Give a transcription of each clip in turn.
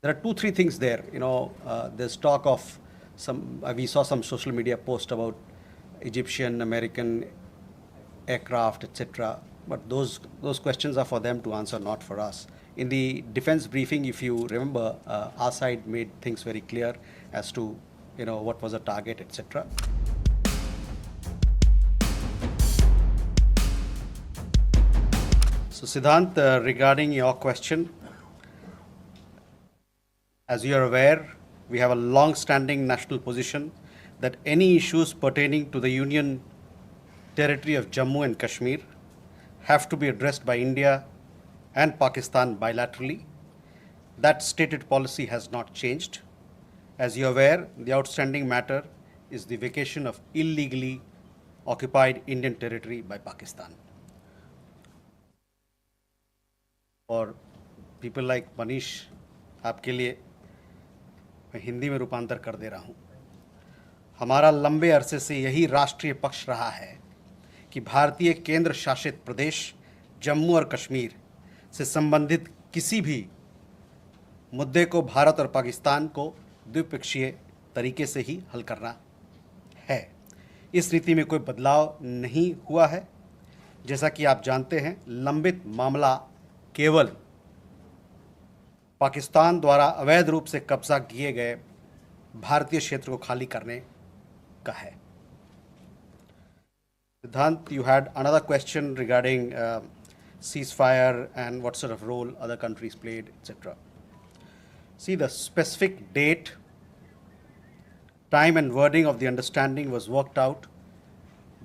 there are two, three things there. There's talk of we saw some social media post about Egyptian, American aircraft, etc. But those questions are for them to answer, not for us. In the defense briefing, if you remember, our side made things very clear as to what was the target, etc. So Siddhant, regarding your question, as you are aware, we have a long-standing national position that any issues pertaining to the Union territory of Jammu and Kashmir have to be addressed by India and Pakistan bilaterally. That stated policy has not changed. As you are aware, the outstanding matter is the vacation of illegally occupied Indian territory by Pakistan. और people like Manish, आपके लिए मैं हिंदी में रूपांतर कर दे रहा हूँ. हमारा लंबे अरसे से यही राष्ट्रीय पक्ष रहा है कि भारतीय केंद्र शासित प्रदेश जम्मू और कश्मीर से संबंधित किसी भी मुद्दे को भारत और पाकिस्तान को द्विपक्षीय तरीके से ही हल करना है. इस नीति में कोई बदलाव नहीं हुआ है. जैसा कि आप जानते हैं, लंबित मामला केवल पाकिस्तान द्वारा अवैध रूप से कब्जा किए गए भारतीय क्षेत्र को खाली करने का है. Siddhant, you had another question regarding ceasefire and what sort of role other countries played, etc. See, the specific date, time and wording of the understanding was worked out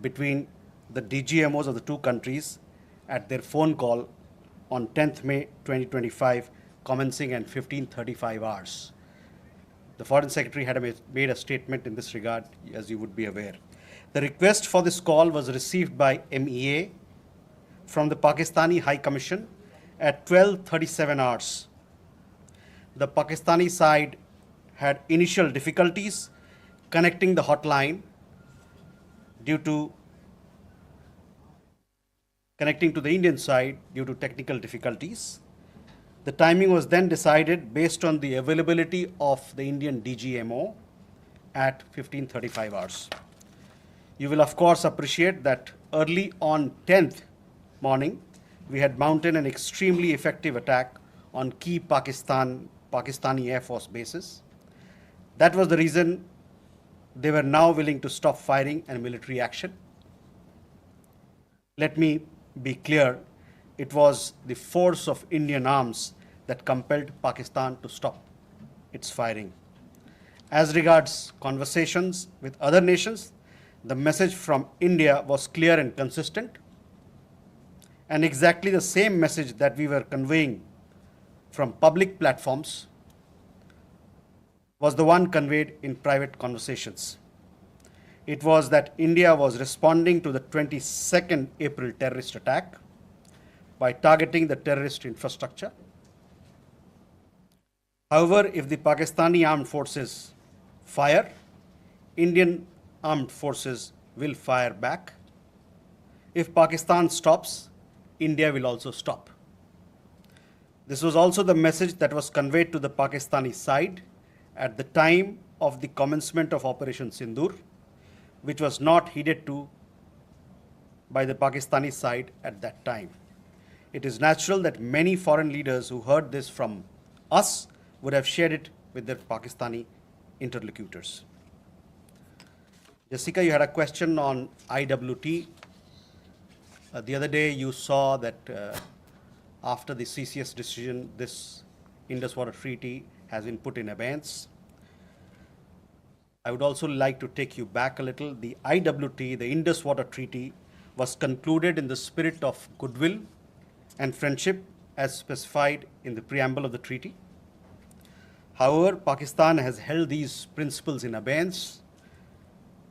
between the DGMOs of the two countries at their phone call on 10th May 2025, commencing at 15:35 hours. The Foreign Secretary had made a statement in this regard, as you would be aware. The request for this call was received by MEA from the Pakistani High Commission at 12:37 hours. The Pakistani side had initial difficulties connecting the hotline connecting to the Indian side due to technical difficulties. The timing was then decided based on the availability of the Indian DGMO at 15:35 hours. You will of course appreciate that early on 10th morning, we had mounted an extremely effective attack on key Pakistani Air Force bases. That was the reason they were now willing to stop firing and military action. Let me be clear, it was the force of Indian arms that compelled Pakistan to stop its firing. As regards conversations with other nations, the message from India was clear and consistent, and exactly the same message that we were conveying from public platforms was the one conveyed in private conversations. It was that India was responding to the 22nd April terrorist attack by targeting the terrorist infrastructure. However, if the Pakistani armed forces fire, Indian armed forces will fire back. If Pakistan stops, India will also stop. This was also the message that was conveyed to the Pakistani side at the time of the commencement of Operation Sindoor, which was not heeded to by the Pakistani side at that time. It is natural that many foreign leaders who heard this from us would have shared it with their Pakistani interlocutors. Jessica, you had a question on IWT. The other day you saw that after the CCS decision, this Indus Water Treaty has been put in abeyance. I would also like to take you back a little. The IWT, the Indus Water Treaty, was concluded in the spirit of goodwill and friendship as specified in the preamble of the treaty. However, Pakistan has held these principles in abeyance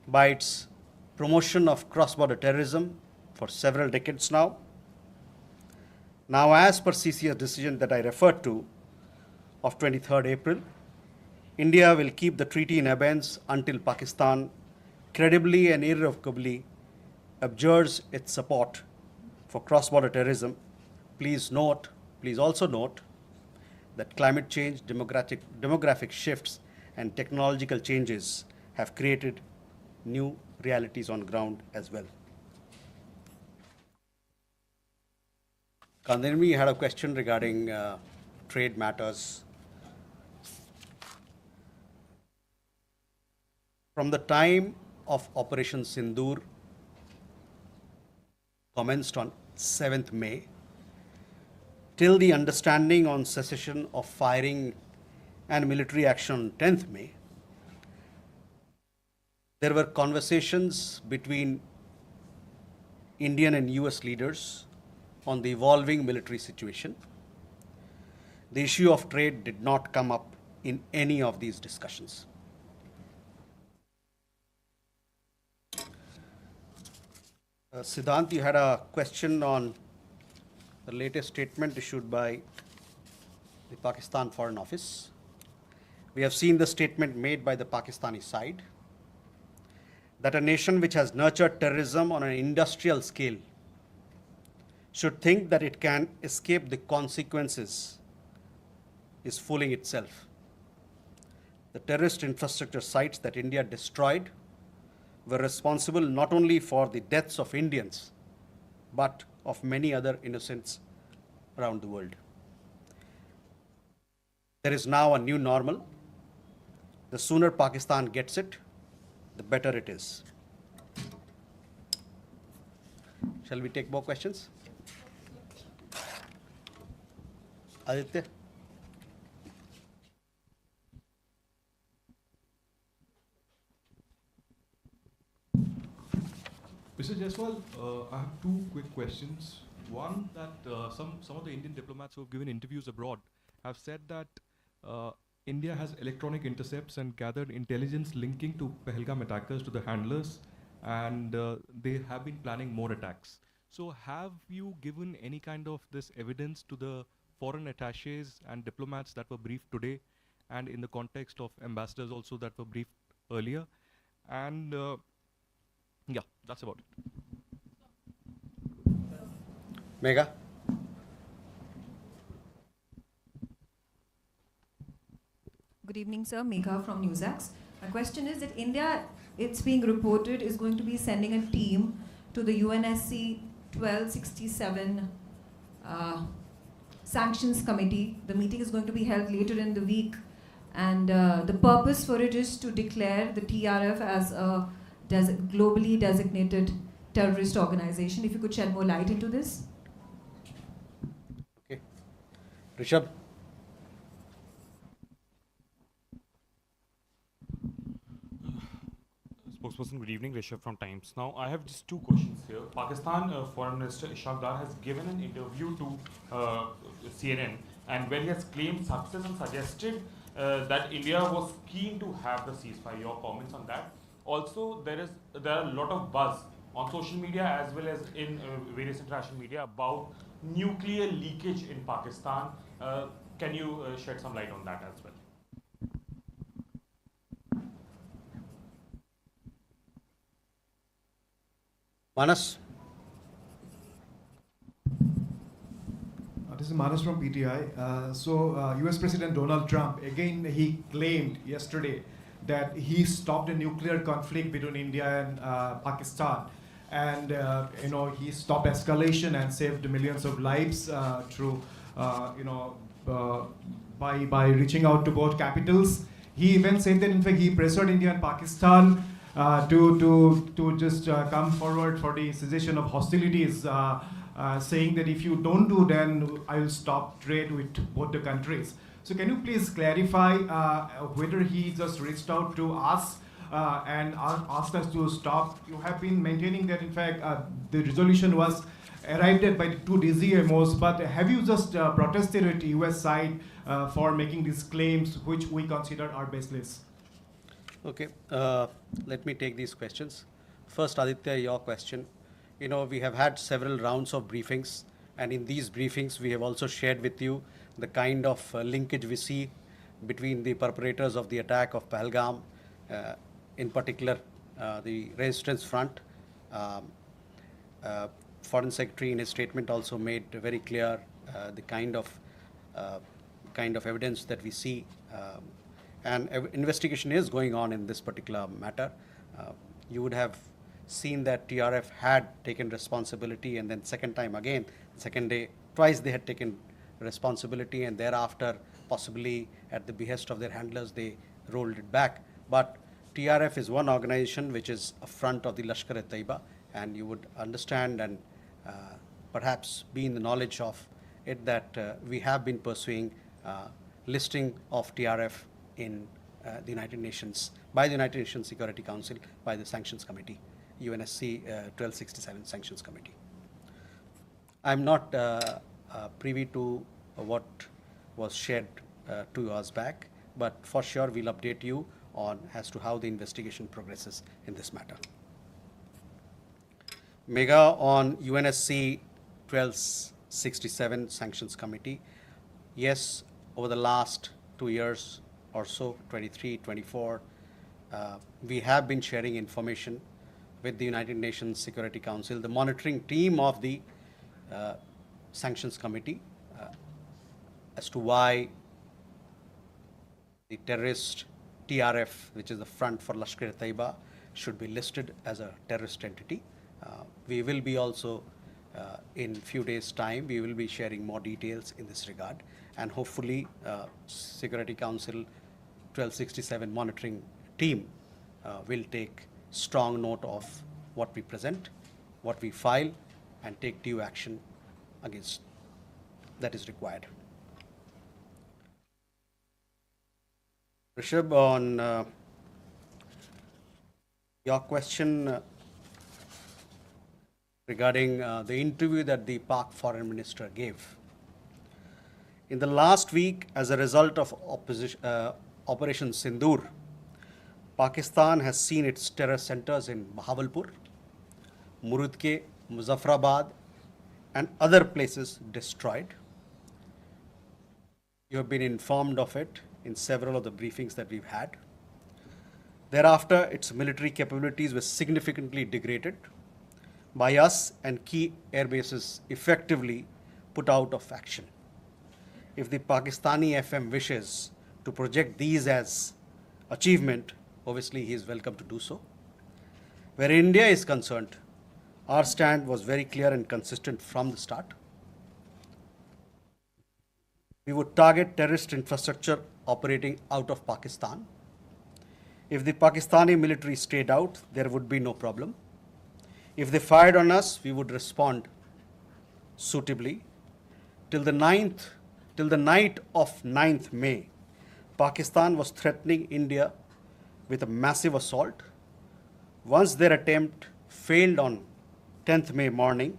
by its promotion of cross-border terrorism for several decades now. Now, as per CCS decision that I referred to of 23rd April, India will keep the treaty in abeyance until Pakistan credibly and irrevocably abjures its support for cross-border terrorism. Please also note that climate change, demographic shifts, and technological changes have created new realities on ground as well. Kandanmi had a question regarding trade matters. From the time of Operation Sindoor, commenced on 7th May, till the understanding on cessation of firing and military action on 10th May, there were conversations between Indian and US leaders on the evolving military situation. The issue of trade did not come up in any of these discussions. Siddhant, you had a question on the latest statement issued by the Pakistan Foreign Office. We have seen the statement made by the Pakistani side that a nation which has nurtured terrorism on an industrial scale should think that it can escape the consequences is fooling itself. The terrorist infrastructure sites that India destroyed were responsible not only for the deaths of Indians, but of many other innocents around the world. There is now a new normal. The sooner Pakistan gets it, the better it is. Shall we take more questions? Aditya? Mr. Jaiswal, I have two quick questions. One, that some of the Indian diplomats who have given interviews abroad have said that India has electronic intercepts and gathered intelligence linking to Pahalgam attackers to the handlers, and they have been planning more attacks. So have you given any kind of this evidence to the foreign attaches and diplomats that were briefed today, and in the context of ambassadors also that were briefed earlier? And yeah, that's about it. Megha? Good evening, sir. Megha from NewsAx. My question is that India, it's being reported, is going to be sending a team to the UNSC 1267 Sanctions Committee. The meeting is going to be held later in the week, and the purpose for it is to declare the TRF as a globally designated terrorist organization. If you could shed more light into this. Okay. Rishabh? Spokesperson, good evening. Rishabh from Times. Now, I have just two questions here. Pakistan Foreign Minister Ishaq Dar has given an interview to CNN, and where he has claimed success and suggested that India was keen to have the ceasefire. Your comments on that? Also, there are a lot of buzz on social media as well as in various international media about nuclear leakage in Pakistan. Can you shed some light on that as well? Manas? This is Manas from PTI. US President Donald Trump, again, he claimed yesterday that he stopped a nuclear conflict between India and Pakistan. And he stopped escalation and saved millions of lives through, by reaching out to both capitals. He even said that, in fact, he pressured India and Pakistan to just come forward for the cessation of hostilities, saying that if you don't do, then I will stop trade with both the countries. So can you please clarify whether he just reached out to us and asked us to stop? You have been maintaining that, in fact, the resolution was arrived at by two DCMOs, but have you just protested at the US side for making these claims, which we consider are baseless? Okay, let me take these questions. First, Aditya, your question. We have had several rounds of briefings, and in these briefings, we have also shared with you the kind of linkage we see between the perpetrators of the attack of Pahalgam, in particular the Resistance Front. Foreign Secretary in his statement also made very clear the kind of kind of evidence that we see. And investigation is going on in this particular matter. You would have seen that TRF had taken responsibility, and then second time again, second day, twice they had taken responsibility, and thereafter, possibly at the behest of their handlers, they rolled it back. But TRF is one organization which is a front of the Lashkar-e-Taiba, and you would understand and perhaps be in the knowledge of it that we have been pursuing listing of TRF in the United Nations, by the United Nations Security Council, by the Sanctions Committee, UNSC 1267 Sanctions Committee. I'm not privy to what was shared 2 hours back, but for sure we'll update you on as to how the investigation progresses in this matter. MEA on UNSC 1267 Sanctions Committee. Yes, over the last 2 years or so, 23, 24, we have been sharing information with the United Nations Security Council, the monitoring team of the Sanctions Committee, as to why the terrorist TRF, which is the front for Lashkar-e-Taiba, should be listed as a terrorist entity. We will be also, in few days' time, we will be sharing more details in this regard, and hopefully Security Council 1267 monitoring team will take strong note of what we present, what we file, and take due action against that is required. Rishabh, on your question regarding the interview that the Pak Foreign Minister gave. In the last week, as a result of Operation Sindoor, Pakistan has seen its terror centers in Bahawalpur, Murudke, Muzaffarabad, and other places destroyed. You have been informed of it in several of the briefings that we've had. Thereafter, its military capabilities were significantly degraded by us, and key air bases effectively put out of action. If the Pakistani FM wishes to project these as achievement, obviously he is welcome to do so. Where India is concerned, our stand was very clear and consistent from the start. We would target terrorist infrastructure operating out of Pakistan. If the Pakistani military stayed out, there would be no problem. If they fired on us, we would respond suitably. Till the night of 9th May, Pakistan was threatening India with a massive assault. Once their attempt failed on 10th May morning,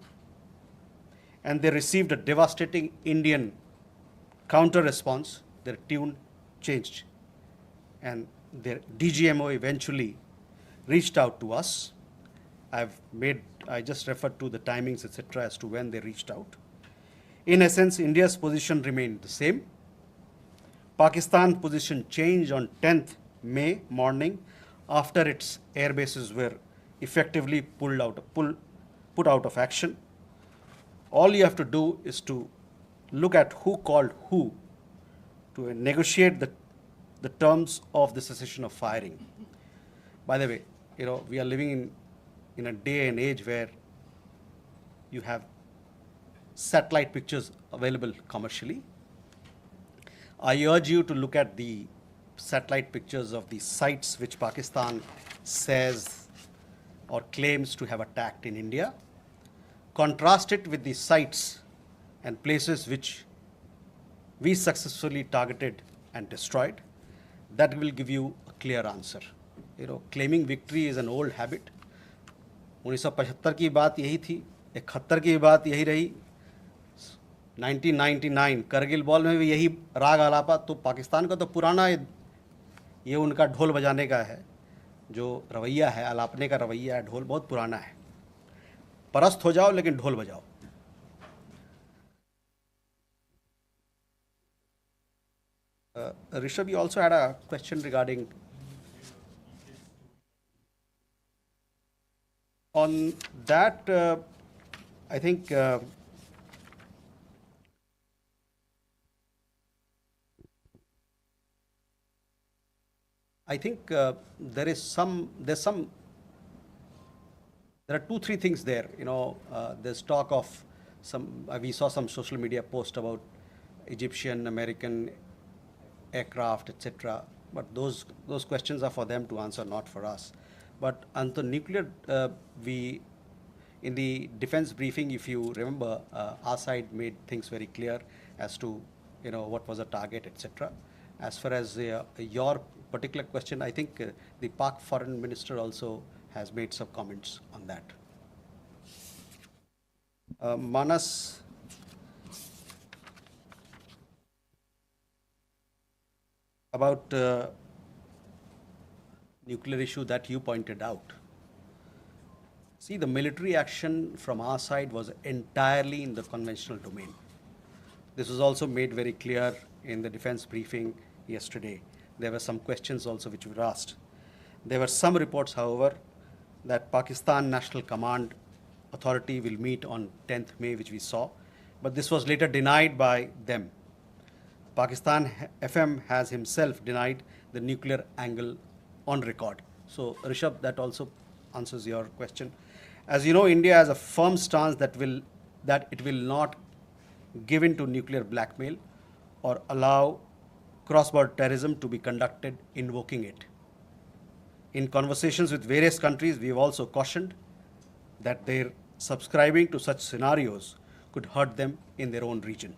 and they received a devastating Indian counter response, their tune changed, and their DGMO eventually reached out to us. I just referred to the timings, etc., as to when they reached out. In essence, India's position remained the same. Pakistan's position changed on 10th May morning after its air bases were effectively put out of action. All you have to do is to look at who called who to negotiate the terms of the cessation of firing. By the way, we are living in a day and age where you have satellite pictures available commercially. I urge you to look at the satellite pictures of the sites which Pakistan says or claims to have attacked in India. Contrast it with the sites and places which we successfully targeted and destroyed. That will give you a clear answer. Claiming victory is an old habit. 1975 की बात यही थी, 71 की बात यही रही, 1999 Kargil war में भी यही राग आलापा. तो पाकिस्तान का तो पुराना ये उनका ढोल बजाने का है, जो रवैया है, आलापने का रवैया है, ढोल बहुत पुराना है. परस्त हो जाओ लेकिन ढोल बजाओ. Rishabh, you also had a question regarding on that. I think I think there are 2-3 things there. There's talk of we saw some social media post about Egyptian, American aircraft, etc. But those questions are for them to answer, not for us. But on the nuclear, in the defense briefing, if you remember, our side made things very clear as to what was the target, etc. As far as your particular question, I think the Pak foreign minister also has made some comments on that. Manas, about nuclear issue that you pointed out. See, the military action from our side was entirely in the conventional domain. This was also made very clear in the defense briefing yesterday. There were some questions also which were asked. There were some reports, however, that Pakistan National Command Authority will meet on 10th May, which we saw, but this was later denied by them. Pakistan FM has himself denied the nuclear angle on record. So, Rishabh, that also answers your question. As you know, India has a firm stance that it will not give in to nuclear blackmail or allow cross-border terrorism to be conducted invoking it. In conversations with various countries, we have also cautioned that their subscribing to such scenarios could hurt them in their own region.